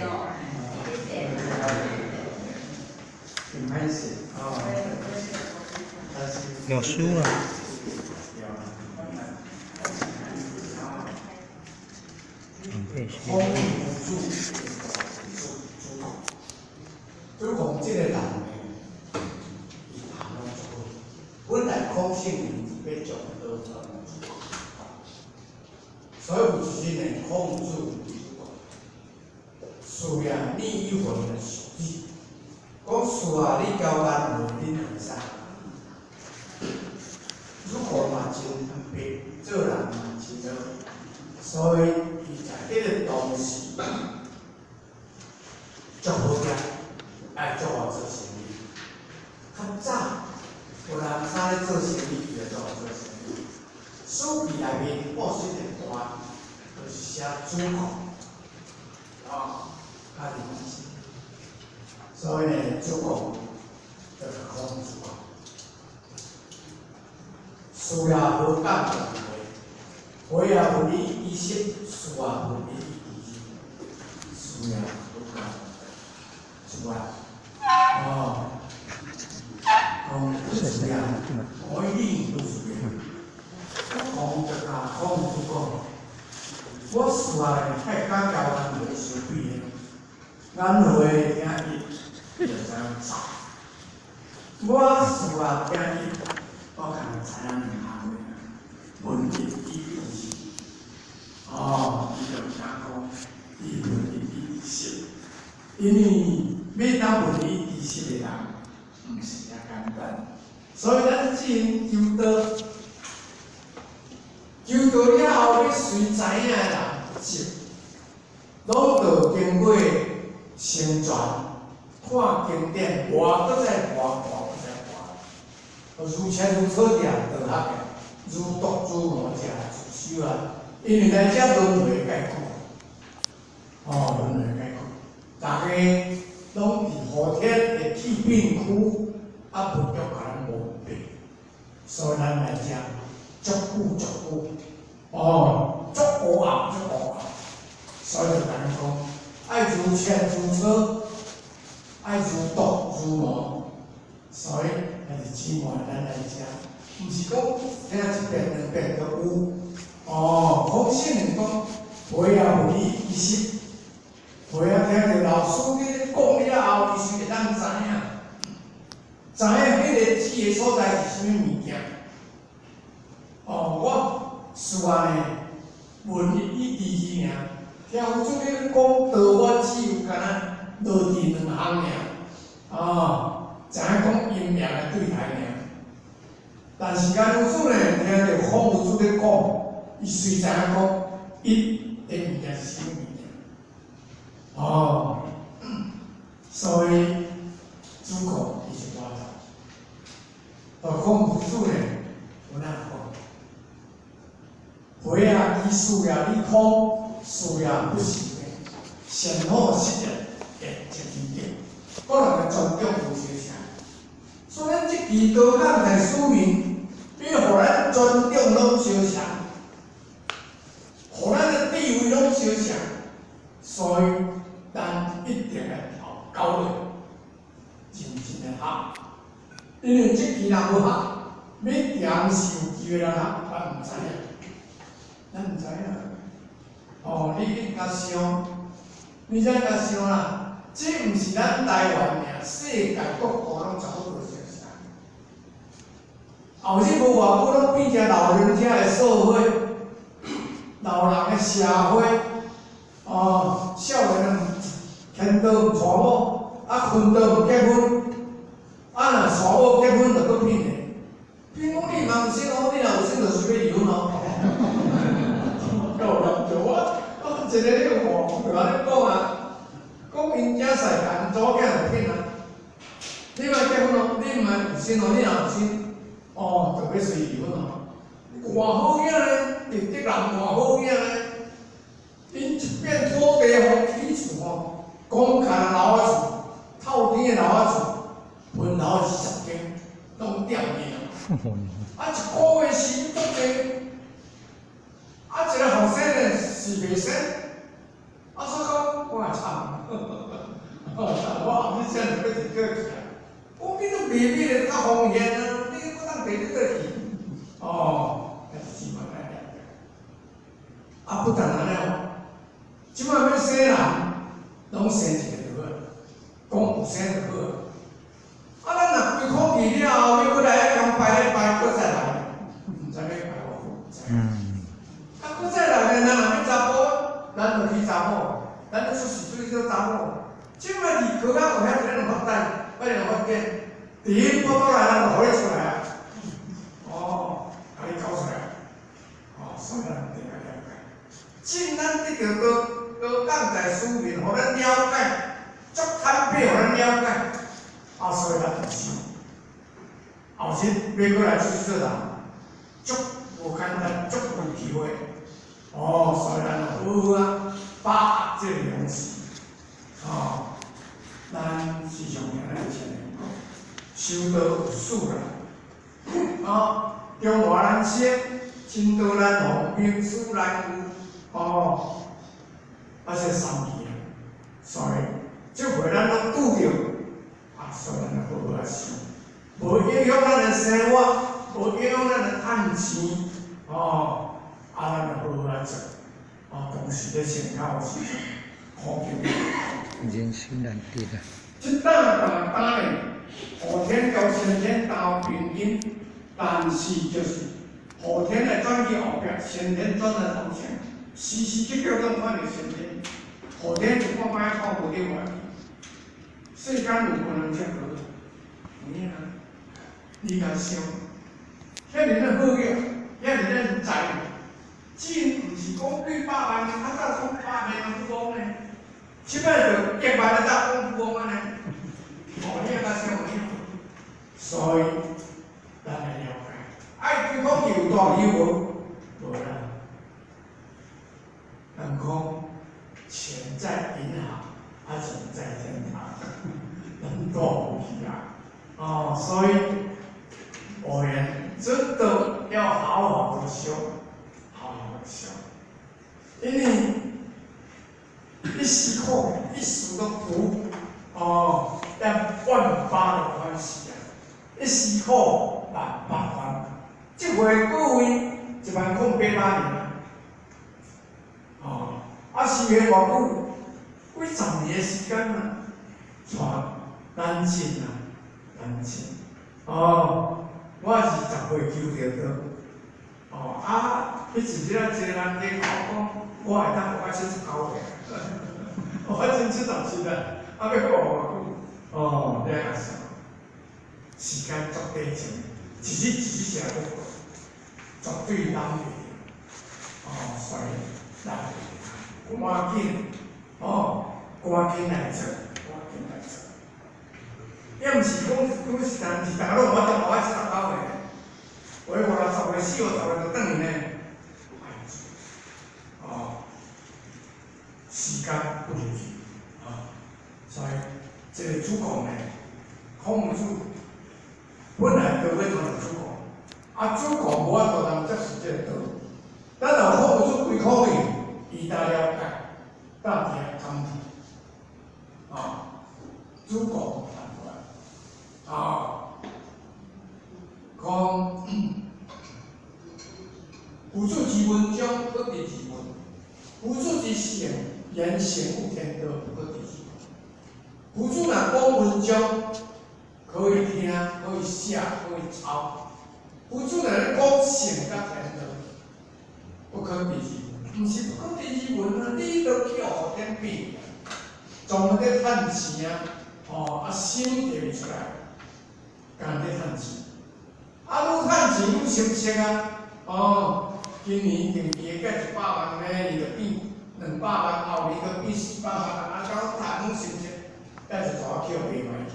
哦，挺开心啊。有书了。空主讲这个人呢，伊谈拢做，本来空性要讲得到，所以有时呢，控制需要你一份的实际，讲需要你交办无你会使，如果嘛真白，做人嘛真好，所以伊在这个东西。做好个，爱做好做生意。较早有人啥咧做生意，伊就做好做生意。书皮内面报纸一段，就是写主控，较认真。所以呢，主控就是控主控，需要好感的话，也有你意识，需要有你意识，需要好感。是吧？不是呀，我一定不是呀。讲这个讲不讲，我需要太讲交咱袂收费的，咱落的听伊就知影走。我需要听伊，我可能知影两项的，问题伊就是伊就讲伊问题是，因为。要当问伊知识的人，毋是遐简单。所以咱进行求道，求道了后，要随知影的人是，拢要经过宣传、看经典，活搁再活，活搁再活。如切如草地，就学个，如毒如魔，食自修啊。因为咱遮轮回解苦，轮回解苦，大家。拢伫后天的气病区，不足甲咱无病，所以咱来讲，足久，足乌暗，所以就咱讲，爱如切如草，爱如毒如魔，所以还是姊妹咱来讲，毋是讲听一遍两遍就有，讲性人讲，袂有你意识，袂听着老师咧。讲了后，伊是会当知影，迄个指的所在是啥物件。我需要呢问伊意义尔。听有做咧讲道，我只有干那落地两项尔。知影讲阴阳的对待尔。但是干有做呢，听着方有做咧讲，伊随知影讲，伊的物件是啥物件。所以，主公伊是我头，孔子呢，有哪讲？培养伊需要你空，需要不是的，善好识人，正义的，个人的尊重有相像。所以咱这期道讲在书面，要互咱尊重拢相像，互咱的地位拢相像，所以咱一定要。交流，真的学，因为这期人要学，要点是有机会来学，咱毋知影，你甲想，你才甲想啦，这毋是咱台湾尔，世界各国拢差不多相像。后日无偌久，拢变成老人家的社会，老人的社会，少年人。牵到娶某，分到毋结婚，若娶某结婚就搁骗的。骗讲你嘛毋生好，你若有生就随便离婚咯。够人做我一个咧话，就安尼讲啊，讲因遮世间早囝就骗啊。你莫结婚咯，你毋爱有生咯，你若有生，就要随离婚咯。偌好囝咧，直直人偌好囝咧，因一片土地互起厝吼。公开的老仔厝，透天的老仔厝，分头20间，拢点名。一个月时足济，一个后生呢是袂生，所以讲我也惨。阵就要提过去啊。我你都秘密的较风险啊，你我当提你过去。哦，那是基本来了。啊，不但安尼哦，即摆要生人，拢生一个就好，讲有生就好。啊，咱若规科去了后，要过来讲拜礼拜，搁再来，毋知要拜偌久。啊，搁再来呢，咱若要查甫，咱就去查某，咱要出事做做查某。即摆伫科学有遐侪两发蛋，摆两发见，第一报告来，咱就互你出来啊。哦，甲你搞出来。哦，所以咱一定要了解。尽咱得到高讲在书面，互咱了解，足坦白，互咱了解。啊，所以咱就是，后日要过来出去做人，足无简单，足有机会。哦，所以咱好好啊，把握这个良机。哦，咱时常听咱前面讲，修道有术啦。哦，中华人生，真道咱学，名师难有。哦，啊，这三句啊，所以这回咱拢拄着。所以咱要好好啊想，无影响咱的生活，无影响咱的赚钱，哦，啊，咱要好好啊做，哦，同时咧参考有时阵，好紧。人生难题啊！即打咧，后天交先天交平均，但是就是后天来转去后壁，先天转来头前，时时刻刻拢看着先天，后天就看摆靠无另外。世间有可能结合，有影啊！你甲想，遐尼个好嘢，遐尼个人才，钱毋是讲几百万，较早讲100万人富翁呢，即摆就100万才讲富翁啊呢。哦，你甲想有影？所以咱来了解，爱对讲有大有无？无啦。人讲钱在银行。他只能在天堂，能够无去啊！哦，所以我们真的要好好的修，好好的修，因为一时苦，一时的苦，哦，要万八的欢喜啊！一时苦，万八欢。这回各位10800年啊！哦，啊是个偌久？几十年的时间啊，难尽啊，难尽。哦，我是10岁求着到，哦啊，迄阵时啊，侪人在讲，我会当我79岁，我真70岁啊，啊要过偌久？哦，你啊想，时间足短暂，一日一日在过，绝对难袂。哦，所以难袂，赶紧，哦。赶紧来做，赶紧来做。也毋是讲是大家拢无中我79岁，我50岁、40岁就转去呢。哦，时间不如去啊，所以这个主讲呢，孔子本来就要做主讲，啊主讲无法度通接受这个道，咱若孔子几可以，伊大了解，大体来讲。啊，主讲谈出来，啊，讲夫子之文章，不敌之文；夫子之行，言行无天德，不敌之文。夫子若讲文章，可以听，可以写，可以抄；夫子若讲行甲天德，不可比之文。毋是不可比之文啊，你都去后天比。总在趁钱啊，哦，啊，心摕袂出来，干在趁钱，啊，愈趁钱愈心切啊，哦，今年定期个100万，明年就变200万，后年就变400万，啊，到趁愈心切，那就大捡袂埋去，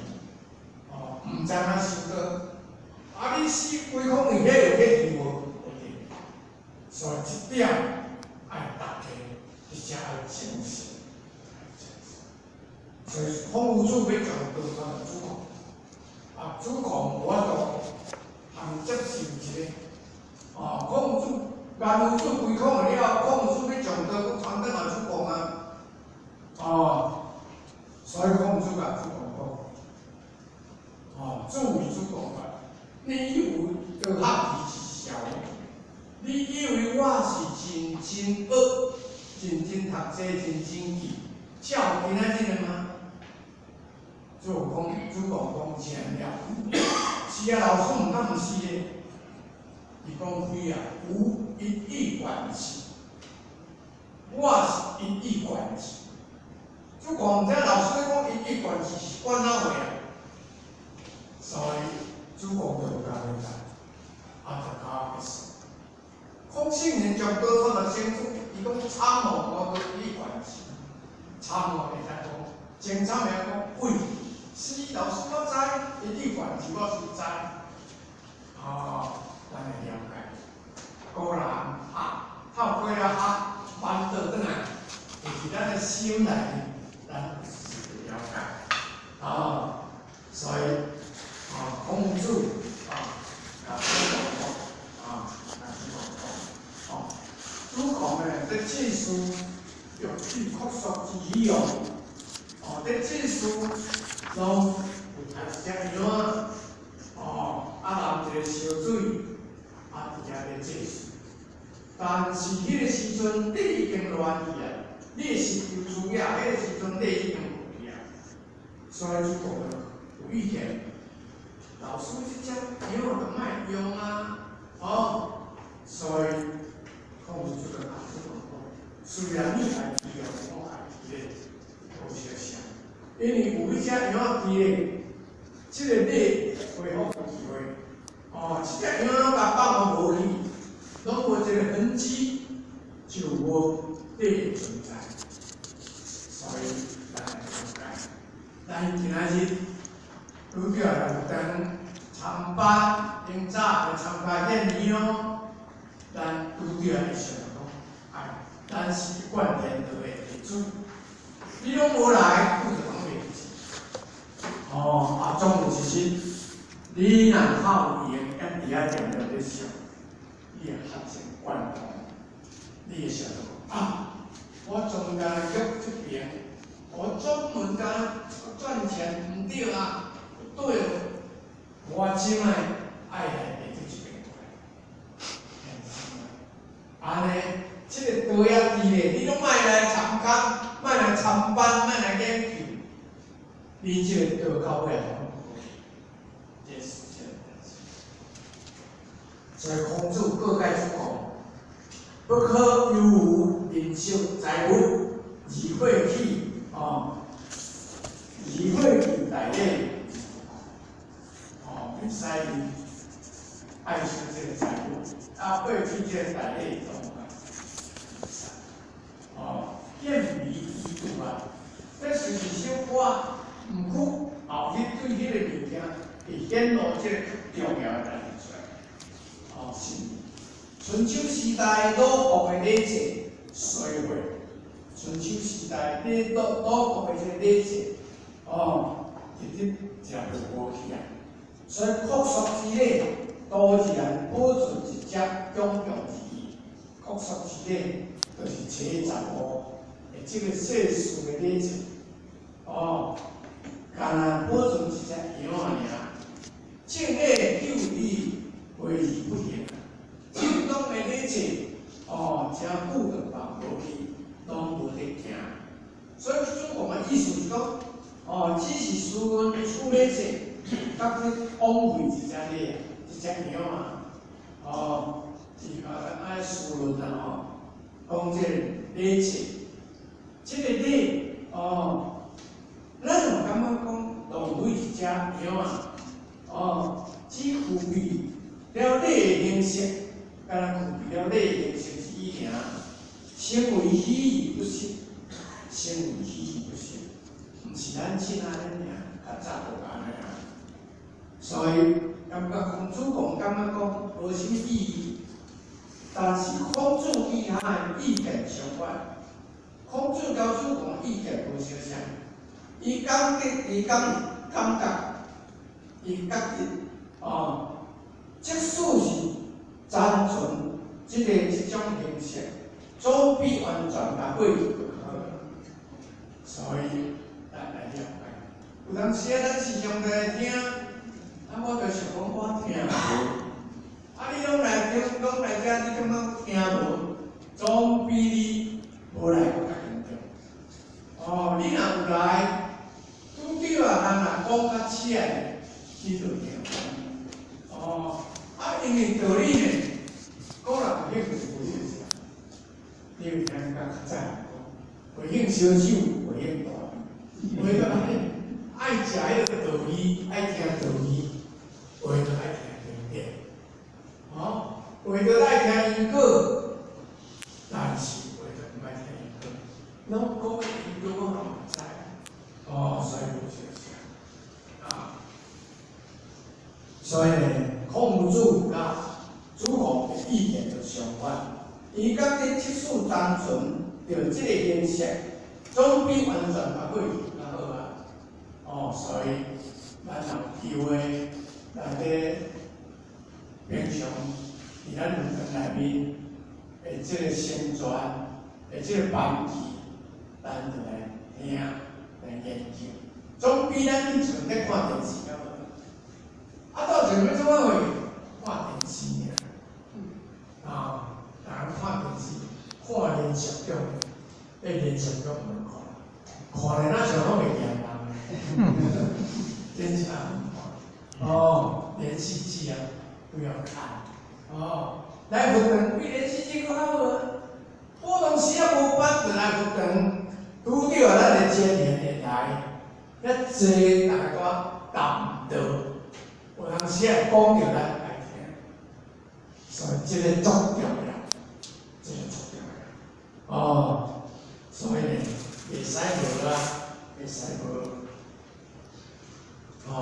哦，毋知影收到，啊，你死规空伊遐有迄义无？所以这点爱大家，而且爱珍惜。所以孔子要讲道，他主讲，啊，主讲无法度通接受一个，哦，孔子、颜子归孔了，孔子要讲道，佮传得嘛主讲啊，哦，所以孔子甲主讲讲，真读册真争气，才有今仔日的吗？主讲前了，是啊，老师毋敢毋是咧，伊讲非啊，有一意关系，我是一意关系。主讲这老师讲一意关系是关哪位啊？所以主讲就有甲你讲，就甲个事。孔圣人将多出的先祖，伊讲参谋我个一意关系，参谋会使讲，前参会讲喂。是老师我知，一意关系我是知，咱会了解。果然透过了翻倒转来，就是咱的心内，咱是了解。所以孔子主讲呢，这技术有具学术之用，这技术。拢有读只样淋一个烧水，伫遐咧制水。但是迄个时阵，你已经乱去啊！你的是有主业，迄个时阵你已经无去啊。所以主讲有意见，老师即只样就卖用啊！所以孔子就甲主讲虽然你爱去用，我爱去咧，无相像。因为有一只羊仔伫咧，即个礼恢复机会，即只羊仔甲放无去，拢无一个痕迹，就无礼存在。所以咱来了解，咱今仔日拄着来等参班，明早来参加宴礼咱拄着会想讲，咱是冠天道的弟子，你拢无来，总有一日，你若靠用，踮伫遐念着咧想，你会学成贯通，你会想到我专家约这边，我专门甲赚钱毋对啊，不对哦，我即摆爱来下这边过来，安尼，这个道业伫咧，你拢莫来参加，莫来参班，莫来研究，你这个道到尾所以孔子各界主讲，不可有无人生财物，以会去以会去大礼，袂使爱惜这个财物，会去这个大礼中见迷已度啊，这是一首歌，毋过后日对迄个物件会显露这个重要的代志出来。是春秋时代鲁国的礼制衰退，春秋时代鲁国的这个礼制，直直就无去啊。所以国术之礼，当然保存一只公共之义。国术之礼，就是找查某的这个世俗的礼制，干那保存一只羊尔，正礼有理。为而不言，正当的礼制，真久就放无去，拢无得行。所以主讲的意思是讲，只是私人处礼制，甲你枉费一只礼，一只羊是爱私人讲这个礼制，这个礼，咱就感觉讲浪费一只羊只付费。了礼的形式，敢若具备了礼的形式以行，成为虚而不实，成为虚而不实，毋是咱即安尼尔，较早就安尼啊。所以感觉孔子讲，感觉讲无啥意义，但是孔子与他的意见相反。孔子甲主讲意见无相像，伊感觉，伊觉得，即使是单纯即种形式，总比完全甲过去更好。所以咱来了解。有当时咱时常来听，我就想讲我听无，你拢来听，拢来遮，你感觉听无，总比你无无来搁较严重。哦，你若有来，拄对啊，人若讲较浅的，你就听。哦，因为道理呢，古人有兴趣无兴趣，你有听甲较早讲，有兴小手，有兴大味，为着爱食迄个道理，爱听道理，为着爱听经典。哦，为着爱听因果，但是为着唔爱听因果，拢讲的因果我拢唔知。哦，所以无相信啊。所以呢，孔子甲诸侯的意见就相反。伊讲你即事单纯，就即个形式，总比完全甲过较好啊。哦，所以咱若有机会内底平常伫咱论坛内面的即个宣传，的即个帮助，咱就来听来研究，总比咱以前咧看电视较好。啊，到前要怎啊会看电视尔？啊，人看电视，看连续剧，连续剧唔看，看咧那像拢袂惊人，真正唔看。哦，连续剧啊，不要看。哦，来福堂比连续剧较好啊。普通时啊无办就来福堂，拄着咱的青年年代，遐济大家谈道。有当时啊，讲着咱爱听，所以这个足重要，这个足重要。哦，所以呢，袂使无啦，袂使无。哦，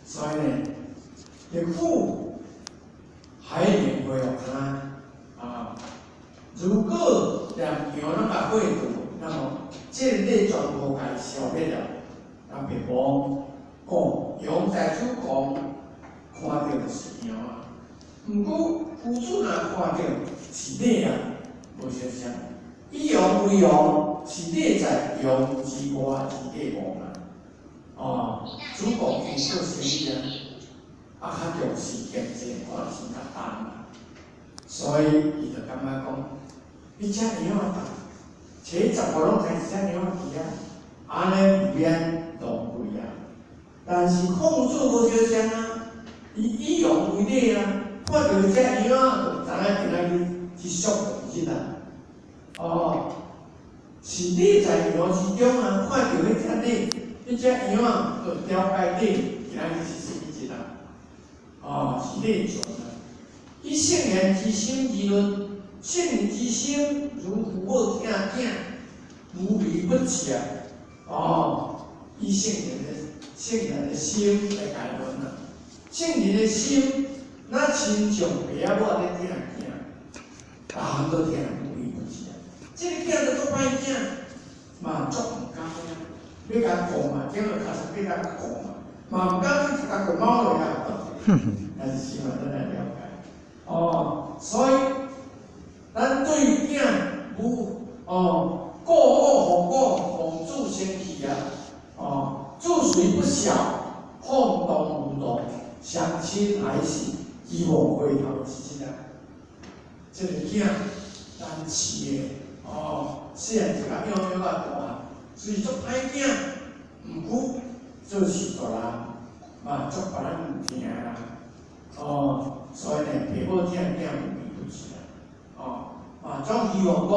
所以呢，这父海绵会有他啊。如果两样那个会读，那么建立全部该消灭了，那别讲。用在主讲，看到就是样啊。毋过辅助若看到是你啊，无相像。以用为用，是你在用之外之地无嘛。哦，主讲伊个先人，较重视经济，可能是较淡嘛。所以伊就感觉讲，你遮样啊，前10个拢知遮样去啊，安尼不免浪费啊。但是控制无相像啊，伊以用为例啊，看到遮样啊，就知影今仔日去俗就是啦。哦，是你在样之中啊，看到迄遮你，迄遮样啊，就了解你今仔日是啥物日啦。哦，是你做的。以圣贤之心而论，圣人之心如父母疼囝，无微不至啊。哦，以圣人的心来解论啊。圣人的心，那亲像爸仔某咧疼囝，逐项都疼无微不至啊。这个囝都做歹囝，嘛足唔甘呀。要甲讲嘛，囝个卡实要甲讲嘛，嘛唔甘去甲个猫落遐。但是希望咱来了解。哦，所以咱对囝过恶防过，防助先起啊。哦，注水不小，晃动无动，相亲还是希望回头是真啊。这个囝咱饲的哦，虽然一个养养啊大，虽做歹囝，毋过就是大人嘛，做别人唔听啦。哦，所以呢，爸母听无微不至啊。哦，嘛总希望讲，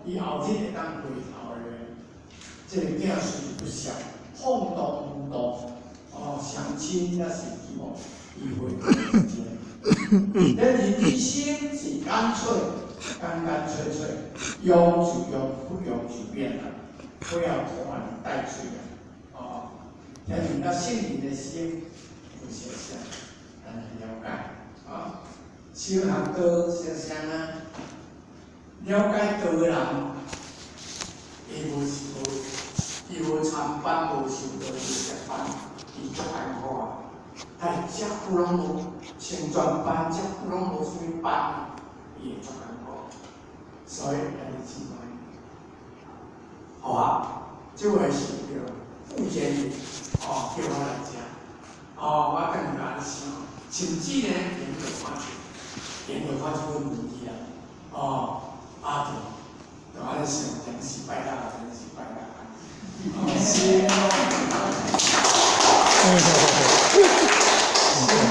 伊后日会当回头的。这个囝虽不小，晃动无动，哦，相亲也是希望伊回头的。但是之心是干脆，干干脆脆，用就用，不用就免了，不要拖泥带水啊。哦，但是那圣人的心有相像。了解啊，修行道相像啊，了解道的人，伊无参班，无修道，无食班，伊足艰苦啊。但是遮久拢无成全班，遮久拢无什么班，伊会足艰苦。所以咱是姊妹，好啊，这位是叫傅建宇，哦，叫我来食，哦，我更加想。甚至呢，研究看这个问题啊，哦，就安尼咧想，真是拜啦，真是拜啦。心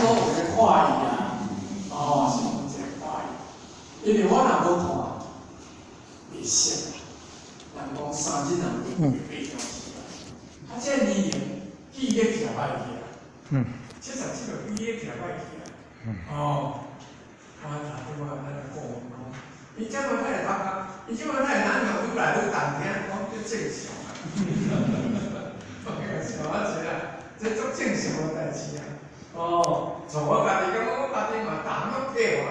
拢有咧看伊啊，心拢有咧看伊，因为我若无看，袂识。人讲三只人会八条时啊，这年龄记忆力诚歹去啊。77个记忆力诚歹去啊。我查对我咱来讲，伊这么太读啊，伊这么太难用，愈来愈难听，讲叫正常啊。笑我一下，这足正常的代志啊。从我家己感觉，我家己嘛谈了对啊，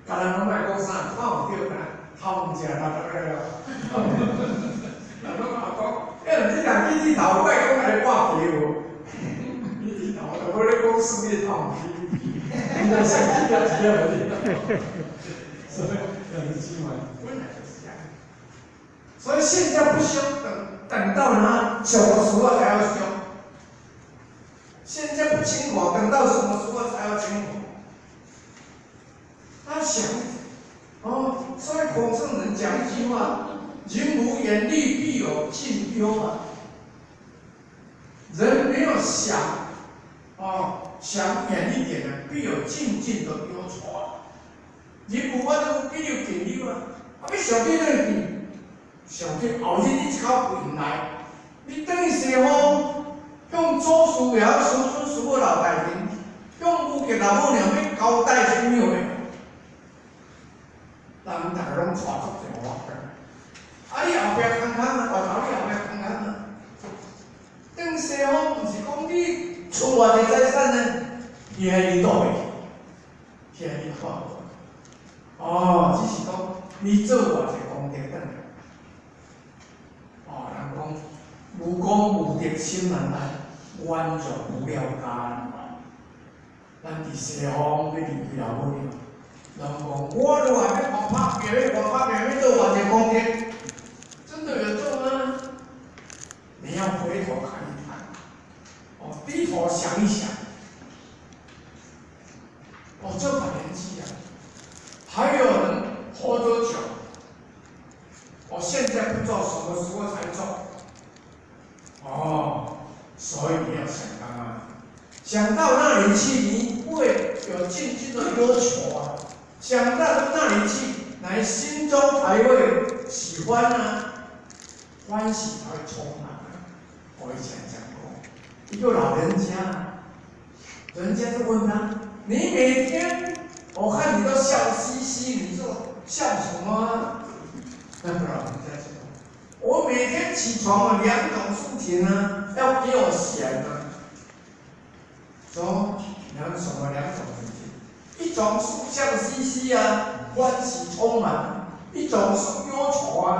家人拢莫讲啥，看有对啦，偷毋食啦，得了。人拢嘛讲，你人记头，我讲来挂皮无？记头，就无咧讲生意偷皮。你在想几条几条而已，所以很奇怪，本来就是这样。所以现在不修，等到他什么时候才要修？现在不清苦，等到什么时候才要清苦？他想，所以孔圣人讲一句话：人无远虑，必有近忧啊。人没有想，想远一点呢，必有近的忧愁啊。人无法度必有近忧啊，要想去哪边？想去后日你一口回来，你等于西方向祖师爷、孙孙叔个老大人，向武吉老母娘要交代什么的？人大家拢带足一个法你后壁空空啊，外头你后壁空空啊。等西方毋是讲你存偌济财产呢？伊还你倒袂去，伊还你看无？只是讲你做偌济功德转来。人讲无功无德心难安，冤就不了干。咱伫西方要离开老母娘，人讲我如果还要狂拍别人，要做偌济功德，真的有做吗？你要回头看一看，低头想一想。这把年纪啊，还有人活多久？现在不知道什么时候才做。所以你要想刚刚，想到那里去，你会有进军的忧愁啊。想到那里去，乃心中才会喜欢啊，欢喜才会充满啊。我以前讲过，一个老人家，人家就问他。你每天，我看你都笑嘻嘻，你说笑什么？那个老人家说：“我每天起床两种事情呢，要给我想的。说两种事情，一种是笑嘻嘻啊，欢喜充满；一种是忧愁啊。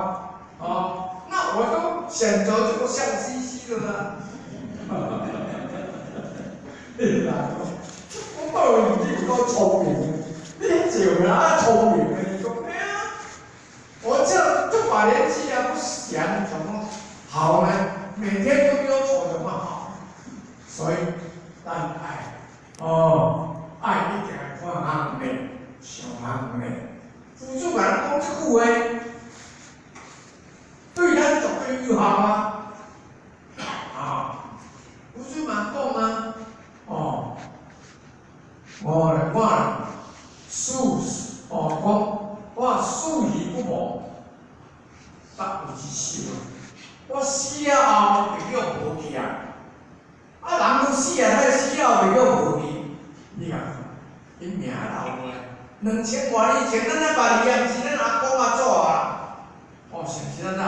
那我就选择这个笑嘻嘻的呢。对吧？你有够聪明，你就哪聪明的？你讲咩啊？我这把年纪啊，不想怎么好呢？每天都忧愁怎么好？所以，但爱爱一定看行的，上行的。辅助人讲这句话，对咱绝对有效啊！辅助人讲啊，我数语不谋，得有一手。我死了后会叫无去啊！人死啊，他死了会叫无去。你看，因命留过2000多年前，咱捌你啊，毋是咱阿公阿祖啊。是毋是咱捌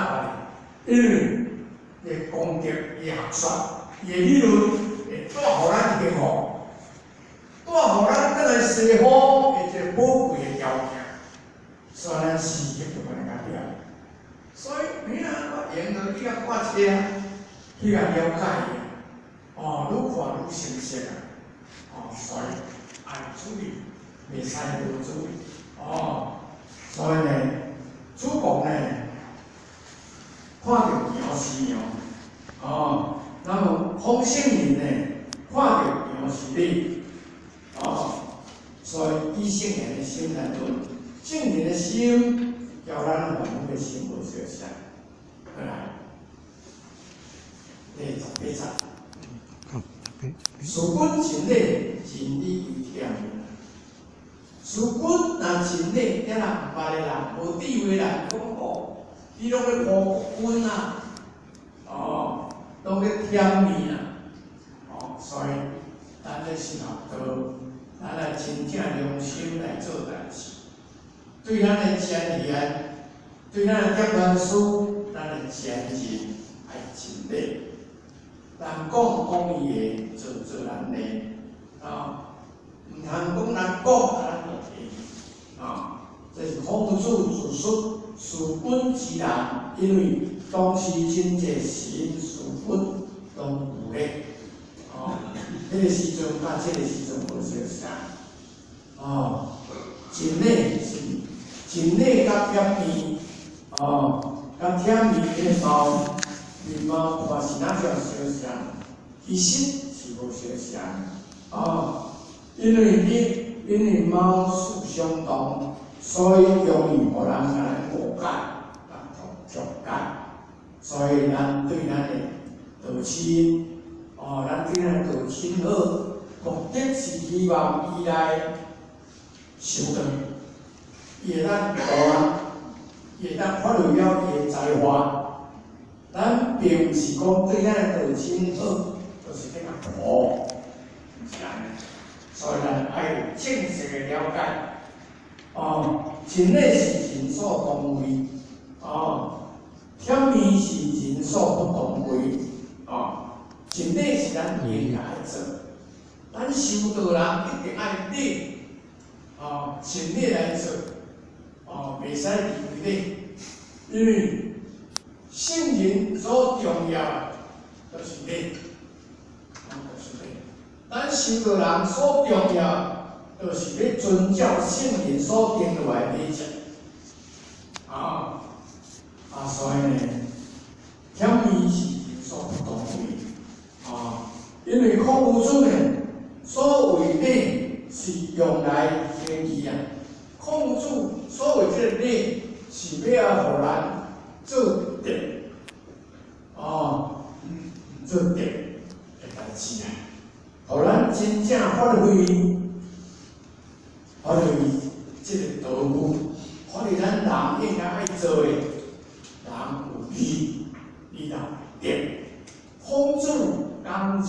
你？因为伊功德、伊学说、伊理论，会带互咱一个带互咱倒来西方的一个宝贵的条件，所以咱事业就能够了。所以你我沿着你个看车，去个了解伊，愈看愈清晰啊。所以爱注意，袂使无注意。所以呢，主公呢，看到苗是苗，那么风信人呢，看到苗是你。所以以圣人的心来论，圣人的心叫咱万物的生活小啥？好来，第18章。事君真理，真理为天命。事君若真理，遐人毋捌的人、无智慧人讲哦，你拢咧破君啊，哦，拢咧添面啊，哦，所以咱咧是学道，咱来真正良心来做代志。对咱的前言，对咱的结论书，咱的前人爱真理。人讲伊的，做人的，啊，毋通讲人讲，咱就听，啊，这是孔子自述事君之人，因为当时真济神事君拢有咧，哦，迄个时阵甲这个时阵无相像，哦，真理是真理甲甜面，哦，甲甜面的猫。面貌看是哪种相像，其实是无相像。哦，因为貌似相同，所以容易互人来误解、误解。所以咱对咱的道亲，哦，咱对咱的道亲好，目的是希望伊来修道，伊会当教人，伊会当发挥了伊的才华。咱并毋是讲对咱的道亲好，就是给他苦，毋是安尼。所以咱爱有正确的了解。哦，真理是人所同为，哦，甜面是人所不同为，哦，真理是咱应该做。咱修道人一定爱理，哦，真理来做，哦，袂使离为理，因为。圣人所重要就是理，就是理。咱修道人所重要就是要遵照圣人所定落来理则，所以呢，甜面是人所不同为，因为孔子呢所谓理是用来行义啊，孔子所谓这个理是要互咱。做德，做德的代志啊，互咱真正发挥这个道具，发挥咱人应该爱做的，人有义，义有德，孔子讲仁，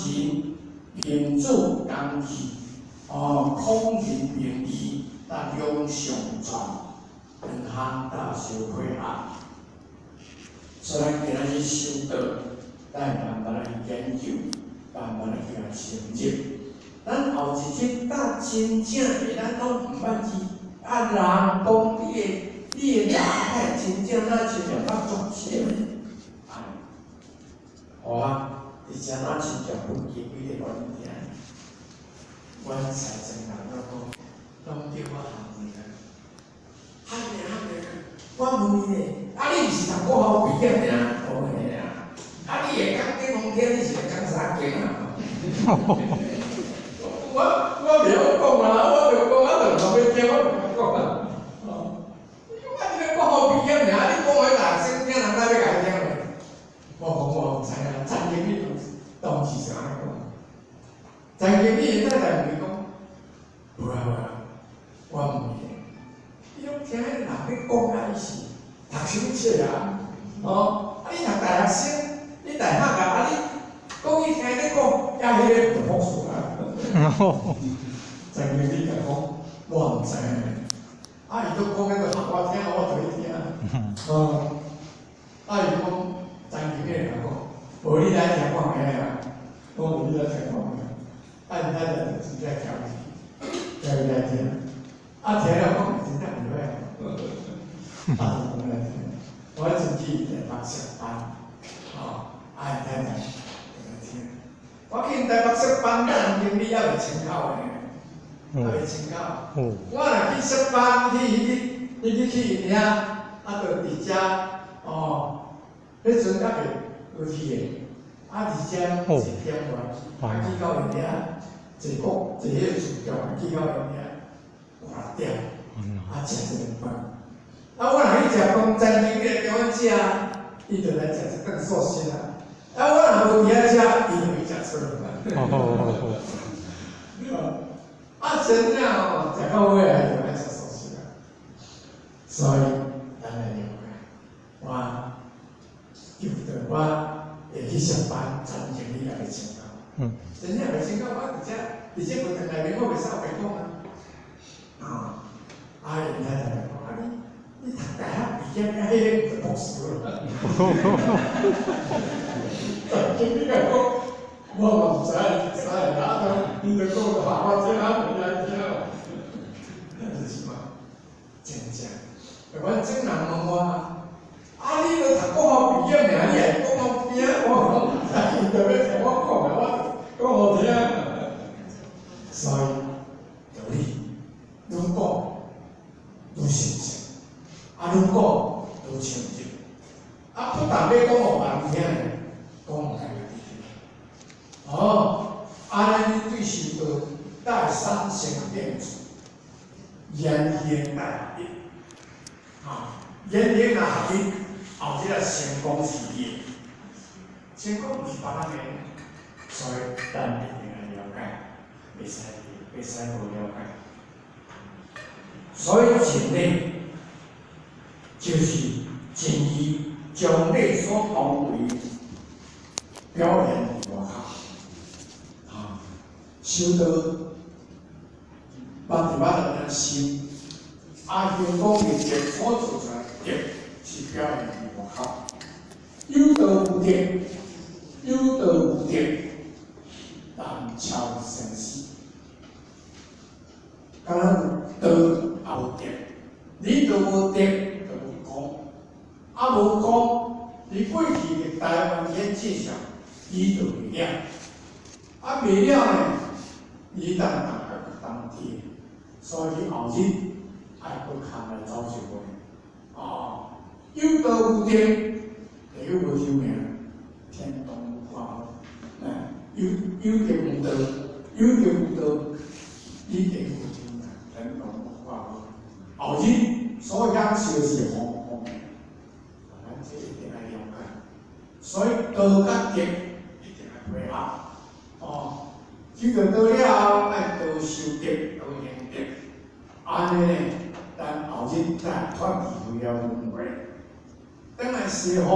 孟子讲义，孔仁孟义，咱两相传，两项大相配合。所以咱今仔日修道，咱慢慢来研究，慢慢来去来成就。咱后一日甲真正的咱拢毋捌字，人讲你的人态真正咱真正捌作写，好啊，而且咱真正不记几个原因，阮财神人拢叫我行的，我问你咧，你毋是读国校毕业尔？我问你啊，你会讲金融天，你是会讲啥经啊？我袂晓讲啊，我袂讲，我就后尾听我袂讲啊。你这个国校毕业尔，你讲我大学生听人家要甲伊听咧？我讲我毋知影，陈经理当时是安尼讲。陈经理在台问伊讲，无啦，我问你。你拢听迄人咧讲啊，伊是读什册啊？你读大学生，你大学啊？你讲伊听你讲，也迄个不服输啊！陈经理就讲，我毋知影。伊都讲迄个合我听，我就去听。伊讲陈经理就讲，无你来听看下啊！我无你来听看下。你来就真正调去，调来听。听了讲真正唔会。我自己在台北上班，太太听。我去台北上班，咱经理也袂请考的，也袂请考。我若去上班，去遐，就伫遮，迄阵还袂有去的，伫遮一点外，去到因遐，坐迄个厝叫去到因遐，6点，食一顿饭。我若去食饭，餐厅来叫阮食，伊就来食一顿寿司啦。我若无伫遐食，伊就去食出了。真正哦，食到尾来就爱食寿司啦。所以咱来了解，我记得我会去上班，曾经你也会请教。真正会请教我，而且不等内面我袂使白讲啊。人家就来讲，你读大学毕业，迄个就博士了。你来讲，我嘛唔知，哪都你就讲就下我这哪唔来听咯。是嘛？真正，阮正人问我，你都读国贸毕业名，你还国贸毕业？我讲，伊就要听我讲的，我讲好听。所以，道理，愈讲愈成熟，愈讲愈成就。不但要讲互人听，讲互家己听。安尼你对受到带三成变数，言行带合一。言行若合一，后即个成功事业，成功毋是别人的，所以咱一定要了解，袂使无了解。所以尽力就是尽力将你所同为表现外口。修道，把伫我人心，香港面前所做出来的是表现伫外口。有道无德，有道无德，难超生死。敢若道也无德，你道无德就无功，无功，你过去的台湾天界上，你就袂了。袂了呢？你当大家当天，所以你后日爱去看来走一回。有道无德，就有无救命，天动无法。有德无道，有德无道，你就无救命，天动无法。后日所享受是方方面，咱这一定要了解。所以道甲德一定要配合。修到道了后，爱道修德，道行德，安尼呢，咱后日再脱离不了轮回。当然西方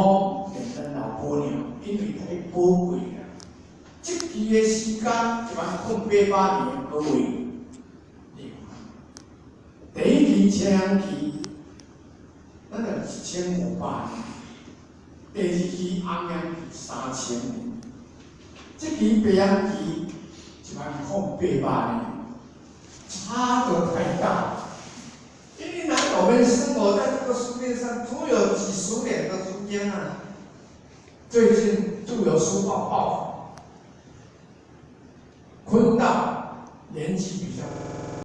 变咱老婆娘，因为太宝贵了。这期的时间10800年而为，第一期青阳期，咱就1500年；第二期红阳期3000年，这期白阳期。10800年，差得太大。因为南岛们生活在这个世界上，足有几十年的时间啊。最近就有书报报，昆大年纪比较